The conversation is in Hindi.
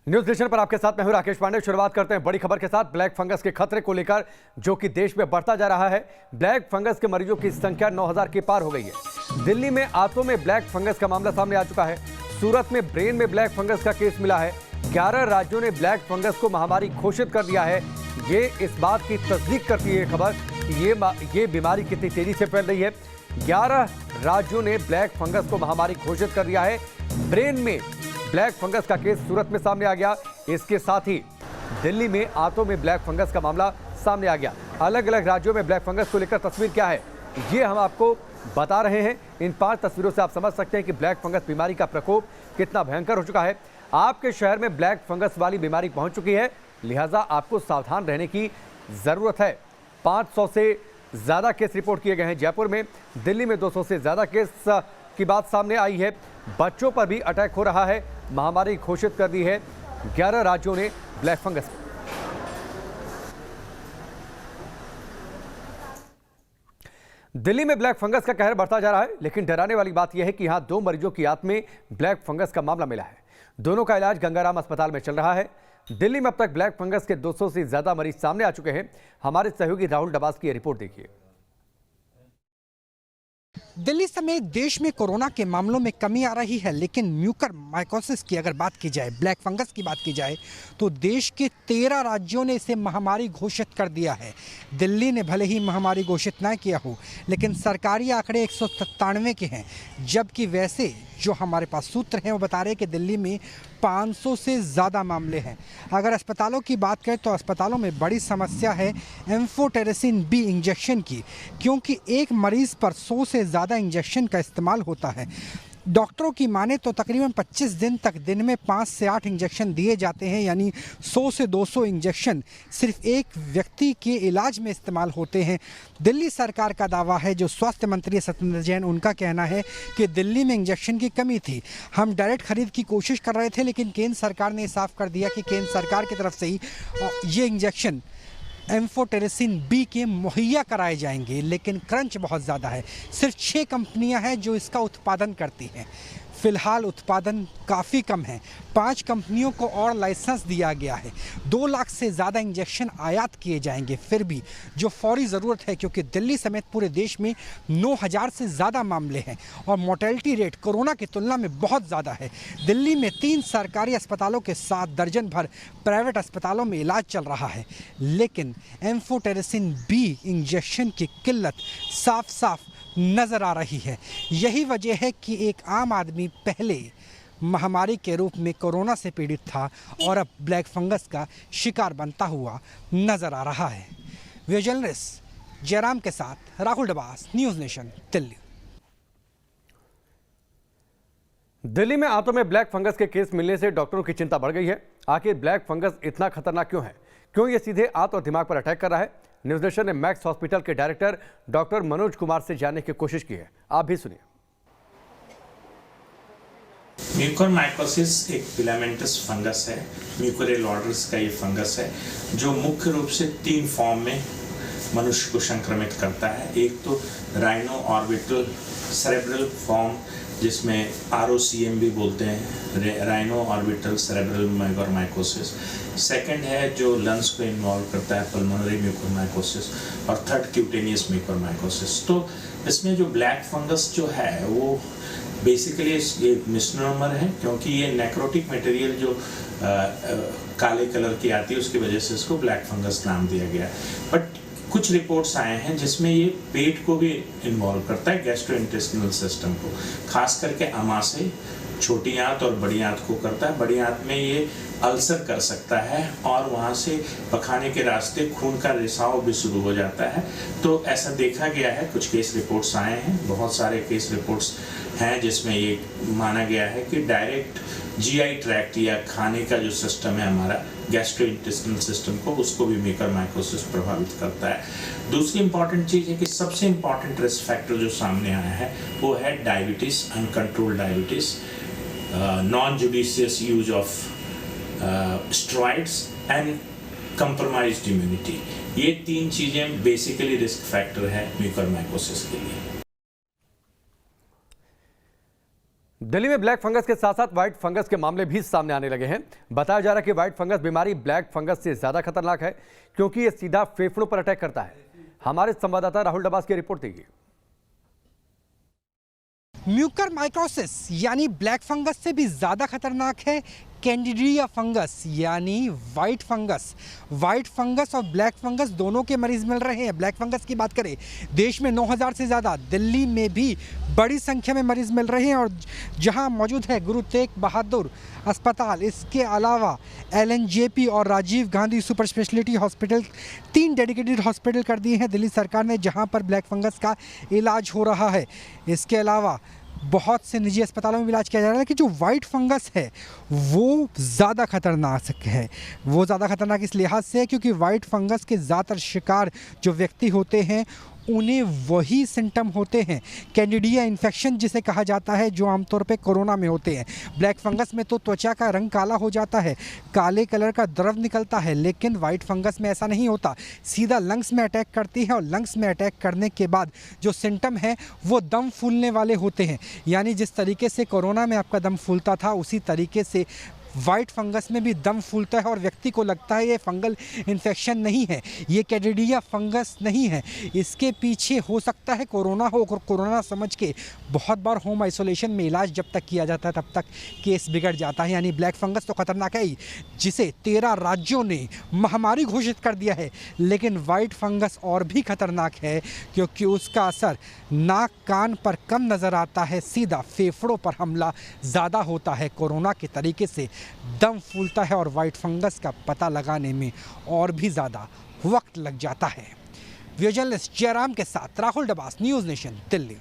न्यूज नेशन पर आपके साथ मैं हूं राकेश पांडे। शुरुआत करते हैं बड़ी खबर के साथ। ब्लैक फंगस के खतरे को लेकर जो कि देश में बढ़ता जा रहा है। ब्लैक फंगस के मरीजों की संख्या 9000 के पार हो गई है। दिल्ली में आंतों में ब्लैक फंगस का मामला सामने आ चुका है। सूरत में ब्रेन में ब्लैक फंगस का केस मिला है। 11 राज्यों ने ब्लैक फंगस को महामारी घोषित कर दिया है। ये इस बात की तस्दीक करती है खबर कि ये बीमारी कितनी तेजी से फैल रही है। 11 राज्यों ने ब्लैक फंगस को महामारी घोषित कर दिया है। ब्रेन में ब्लैक फंगस का केस सूरत में सामने आ गया। इसके साथ ही दिल्ली में आंतों में ब्लैक फंगस का मामला सामने आ गया। अलग अलग राज्यों में ब्लैक फंगस को लेकर तस्वीर क्या है ये हम आपको बता रहे हैं। इन 5 तस्वीरों से आप समझ सकते हैं कि ब्लैक फंगस बीमारी का प्रकोप कितना भयंकर हो चुका है। आपके शहर में ब्लैक फंगस वाली बीमारी पहुंच चुकी है, लिहाजा आपको सावधान रहने की जरूरत है। 500 से ज्यादा केस रिपोर्ट किए गए हैं जयपुर में। दिल्ली में 200 से ज्यादा केस की बात सामने आई है। बच्चों पर भी अटैक हो रहा है। महामारी घोषित कर दी है 11 राज्यों ने ब्लैक फंगस। दिल्ली में ब्लैक फंगस का कहर बढ़ता जा रहा है, लेकिन डराने वाली बात यह है कि यहां 2 मरीजों की आंत में ब्लैक फंगस का मामला मिला है। दोनों का इलाज गंगाराम अस्पताल में चल रहा है। दिल्ली में अब तक ब्लैक फंगस के 200 से ज्यादा मरीज सामने आ चुके हैं। हमारे सहयोगी राहुल डबास की रिपोर्ट देखिए। दिल्ली समेत देश में कोरोना के मामलों में कमी आ रही है, लेकिन म्यूकरमाइकोसिस की अगर बात की जाए, ब्लैक फंगस की बात की जाए, तो देश के 13 राज्यों ने इसे महामारी घोषित कर दिया है। दिल्ली ने भले ही महामारी घोषित ना किया हो, लेकिन सरकारी आंकड़े 197 के हैं, जबकि वैसे जो हमारे पास सूत्र हैं वो बता रहे हैं कि दिल्ली में 500 से ज़्यादा मामले हैं। अगर अस्पतालों की बात करें तो अस्पतालों में बड़ी समस्या है एम्फोटेरेसिन बी इंजेक्शन की, क्योंकि एक मरीज़ पर 100 से ज़्यादा इंजेक्शन का इस्तेमाल होता है। डॉक्टरों की माने तो तकरीबन 25 दिन तक दिन में 5 से 8 इंजेक्शन दिए जाते हैं, यानी 100 से 200 इंजेक्शन सिर्फ एक व्यक्ति के इलाज में इस्तेमाल होते हैं। दिल्ली सरकार का दावा है, जो स्वास्थ्य मंत्री सत्येंद्र जैन, उनका कहना है कि दिल्ली में इंजेक्शन की कमी थी। हम डायरेक्ट खरीद की कोशिश कर रहे थे, लेकिन केंद्र सरकार ने साफ कर दिया कि केंद्र सरकार की तरफ से ही ये इंजेक्शन एम्फोटेरेसिन बी के मुहैया कराए जाएंगे, लेकिन क्रंच बहुत ज़्यादा है। सिर्फ 6 कंपनियां हैं जो इसका उत्पादन करती हैं। फिलहाल उत्पादन काफ़ी कम है। 5 कंपनियों को और लाइसेंस दिया गया है। 2 लाख से ज़्यादा इंजेक्शन आयात किए जाएंगे, फिर भी जो फौरी ज़रूरत है, क्योंकि दिल्ली समेत पूरे देश में 9000 से ज़्यादा मामले हैं और मोर्टेलिटी रेट कोरोना की तुलना में बहुत ज़्यादा है। दिल्ली में 3 सरकारी अस्पतालों के साथ दर्जन भर प्राइवेट अस्पतालों में इलाज चल रहा है, लेकिन एम्फोटेरेसिन बी इंजेक्शन की किल्लत साफ साफ नज़र आ रही है। यही वजह है कि एक आम आदमी पहले महामारी के रूप में कोरोना से पीड़ित था और अब ब्लैक फंगस का शिकार बनता हुआ नज़र आ रहा है। वीडियो जर्नलिस्ट जयराम के साथ राहुल डबास, न्यूज़ नेशन, दिल्ली। दिल्ली में आंतों में ब्लैक फंगस के केस मिलने से डॉक्टरों की चिंता बढ़ गई है। आखिर ब्लैक फंगस इतना खतरनाक क्यों है? क्यों ये सीधे आंत और दिमाग पर अटैक कर रहा है? न्यूज नेशन ने मैक्स हॉस्पिटल के डायरेक्टर डॉक्टर मनोज कुमार से जानने की कोशिश की है। आप भी सुनिए। म्यूकरमाइकोसिस एक फिलामेंटस फंगस है। म्यूकोरियल ऑर्डर्स का ये फंगस है, जो मुख्य रूप से 3 फॉर्म में मनुष्य को संक्रमित करता है। एक तो राइनो ऑर्बिटल सेरेब्रल फॉर्म, जिसमें ROCM भी बोलते हैं, rhino orbital cerebral mucormycosis. Second है जो लंग्स को इन्वॉल्व करता है, पल्मोनरी म्यूकरमाइकोसिस। और थर्ड क्यूटेनियस म्यूकरमाइकोसिस। तो इसमें जो ब्लैक फंगस जो है वो बेसिकली ये मिसनोमर है, क्योंकि ये नेक्रोटिक मटेरियल जो काले कलर की आती है उसकी वजह से इसको ब्लैक फंगस नाम दिया गया। बट कुछ रिपोर्ट्स आए हैं जिसमें ये पेट को भी इन्वॉल्व करता है, गैस्ट्रोइंटेस्टिनल सिस्टम को, खास करके आमाशय, छोटी आंत और बड़ी आंत को करता है। बड़ी आंत में ये अल्सर कर सकता है और वहाँ से पखाने के रास्ते खून का रिसाव भी शुरू हो जाता है। तो ऐसा देखा गया है, कुछ केस रिपोर्ट्स आए हैं, बहुत सारे केस रिपोर्ट्स हैं जिसमें ये माना गया है कि डायरेक्ट GI ट्रैक्ट या खाने का जो सिस्टम है हमारा, गैस्ट्रोइंटेस्टिनल सिस्टम को, उसको भी म्यूकरमाइकोसिस प्रभावित करता है। दूसरी इंपॉर्टेंट चीज़ है कि सबसे इंपॉर्टेंट रिस्क फैक्टर जो सामने आया है वो है diabetes, uncontrolled diabetes, non judicious use of steroids and compromised immunity. ये 3 चीज़ें बेसिकली रिस्क फैक्टर है म्यूकरमाइकोसिस के लिए। दिल्ली में ब्लैक फंगस के साथ साथ व्हाइट फंगस के मामले भी सामने आने लगे हैं। बताया जा रहा है कि व्हाइट फंगस बीमारी ब्लैक फंगस से ज्यादा खतरनाक है क्योंकि ये सीधा फेफड़ों पर अटैक करता है। हमारे संवाददाता राहुल डबास की रिपोर्ट देखिए। म्यूकरमाइकोसिस यानी ब्लैक फंगस से भी ज़्यादा खतरनाक है कैंडिडिया फंगस यानी वाइट फंगस। वाइट फंगस और ब्लैक फंगस दोनों के मरीज मिल रहे हैं। ब्लैक फंगस की बात करें, देश में 9000 से ज़्यादा, दिल्ली में भी बड़ी संख्या में मरीज मिल रहे हैं और जहां मौजूद है गुरु तेग बहादुर अस्पताल, इसके अलावा LNJP और Rajiv Gandhi super speciality hospital, 3 dedicated hospital कर दिए हैं दिल्ली सरकार ने जहां पर ब्लैक फंगस का इलाज हो रहा है। इसके अलावा बहुत से निजी अस्पतालों में इलाज किया जा रहा है कि जो वाइट फंगस है वो ज़्यादा खतरनाक है। वो ज़्यादा खतरनाक इस लिहाज से है क्योंकि वाइट फंगस के ज़्यादातर शिकार जो व्यक्ति होते हैं उन्हें वही सिम्टम होते हैं कैंडिडिया इन्फेक्शन जिसे कहा जाता है, जो आमतौर पे कोरोना में होते हैं। ब्लैक फंगस में तो त्वचा का रंग काला हो जाता है, काले कलर का द्रव निकलता है, लेकिन वाइट फंगस में ऐसा नहीं होता। सीधा लंग्स में अटैक करती है और लंग्स में अटैक करने के बाद जो सिम्टम है वो दम फूलने वाले होते हैं। यानी जिस तरीके से कोरोना में आपका दम फूलता था उसी तरीके से वाइट फंगस में भी दम फूलता है और व्यक्ति को लगता है ये फंगल इन्फेक्शन नहीं है, ये कैंडिडिया फंगस नहीं है, इसके पीछे हो सकता है कोरोना हो। और कोरोना समझ के बहुत बार होम आइसोलेशन में इलाज जब तक किया जाता है तब तक केस बिगड़ जाता है। यानी ब्लैक फंगस तो खतरनाक है ही, जिसे 13 राज्यों ने महामारी घोषित कर दिया है, लेकिन वाइट फंगस और भी खतरनाक है क्योंकि उसका असर नाक कान पर कम नज़र आता है, सीधा फेफड़ों पर हमला ज़्यादा होता है। कोरोना के तरीके से दम फूलता है और वाइट फंगस का पता लगाने में और भी ज़्यादा वक्त लग जाता है। वीडियो जर्नलिस्ट जयराम के साथ राहुल डबास, न्यूज़ नेशन, दिल्ली।